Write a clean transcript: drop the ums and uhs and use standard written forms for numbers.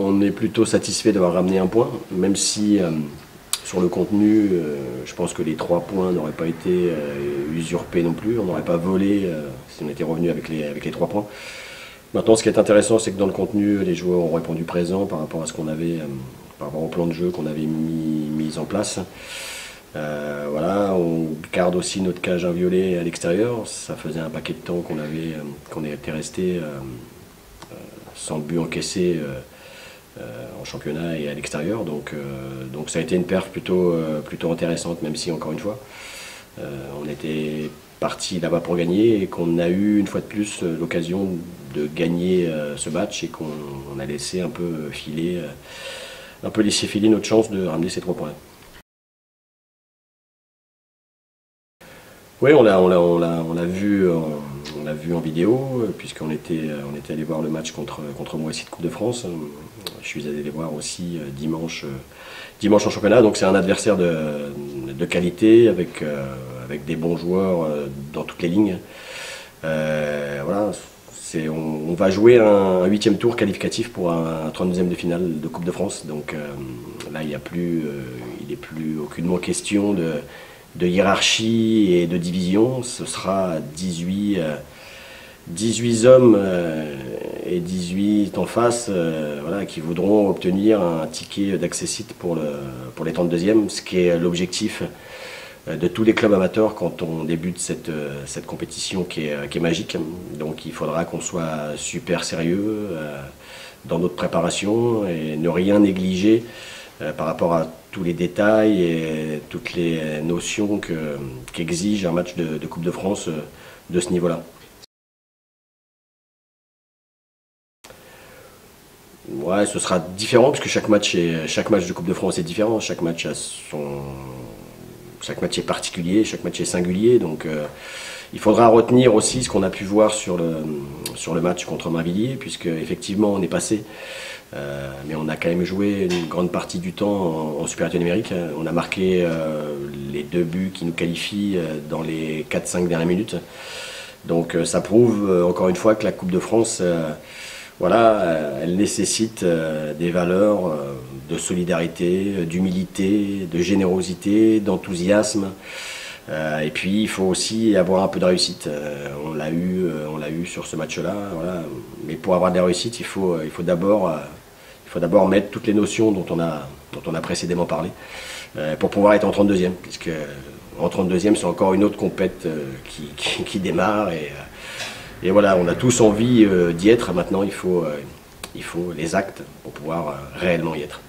On est plutôt satisfait d'avoir ramené un point, même si sur le contenu, je pense que les 3 points n'auraient pas été usurpés non plus. On n'aurait pas volé si on était revenu avec les 3 points. Maintenant, ce qui est intéressant, c'est que dans le contenu, les joueurs ont répondu présent par rapport à ce qu'on avait, par rapport au plan de jeu qu'on avait mis en place. Voilà, on garde aussi notre cage inviolée à l'extérieur. Ça faisait un paquet de temps qu'on était resté sans but encaissé en championnat et à l'extérieur. Donc ça a été une perf plutôt intéressante, même si encore une fois, on était parti là-bas pour gagner et qu'on a eu une fois de plus l'occasion de gagner ce match et qu'on a laissé un peu laisser filer notre chance de ramener ces 3 points. Oui, on l'a vu en vidéo, puisqu'on était allé voir le match contre Moissy de Coupe de France. Je suis allé les voir aussi dimanche en championnat. Donc c'est un adversaire de qualité, avec des bons joueurs dans toutes les lignes. Voilà, on va jouer un 8e tour qualificatif pour un 32e de finale de Coupe de France. Donc là, il n'est plus aucunement question de hiérarchie et de division. Ce sera 18 hommes et 18 en face voilà, qui voudront obtenir un ticket d'accessit pour les 32e, ce qui est l'objectif de tous les clubs amateurs quand on débute cette compétition qui est magique. Donc il faudra qu'on soit super sérieux dans notre préparation et ne rien négliger par rapport à tous les détails et toutes les notions qu'exige un match de Coupe de France de ce niveau-là. Ouais, ce sera différent parce que chaque match de Coupe de France est différent. Chaque match est particulier, chaque match est singulier. Donc il faudra retenir aussi ce qu'on a pu voir sur le match contre Mainvilliers, puisque effectivement on est passé. Mais on a quand même joué une grande partie du temps en supériorité numérique. On a marqué les 2 buts qui nous qualifient dans les 4-5 dernières minutes. Donc ça prouve encore une fois que la Coupe de France, voilà, elle nécessite des valeurs de solidarité, d'humilité, de générosité, d'enthousiasme. Et puis il faut aussi avoir un peu de réussite. On l'a eu sur ce match-là. Voilà. Mais pour avoir de la réussite, il faut d'abord mettre toutes les notions dont on a précédemment parlé pour pouvoir être en 32e, puisque en 32e c'est encore une autre compète qui démarre et voilà, on a tous envie d'y être. Maintenant il faut les actes pour pouvoir réellement y être.